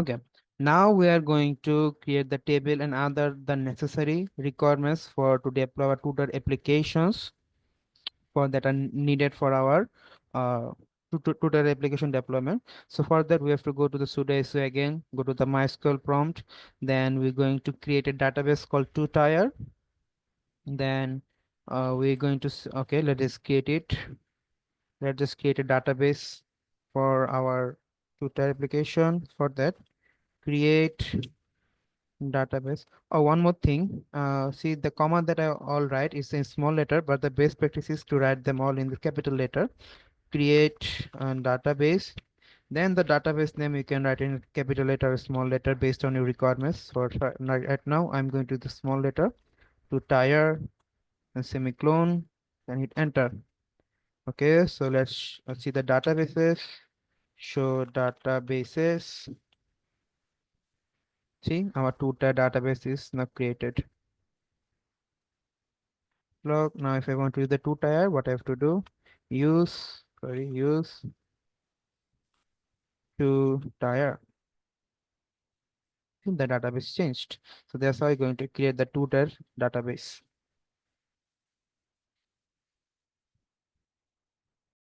Okay, now we are going to create the table and other the necessary requirements for to deploy our tutor applications for that are needed for our tutor application deployment. So for that, we have to go to the sudo su again, go to the MySQL prompt. Then we're going to create a database called two-tier. Then we're going to, okay, let us create it. Let's just create a database for our tutor application. For that, create database. Oh, one more thing. See, the command that I all write is in small letter, but the best practice is to write them all in the capital letter. Create a database. Then the database name you can write in capital letter or small letter based on your requirements. So right now, I'm going to the small letter to tire and semicolon, and hit enter. Okay, so let's see the databases. Show databases. See, our tutor database is now created. Look, now if I want to use the two-tier, what I have to do? Use two-tier. The database changed. So that's how I'm going to create the tutor database.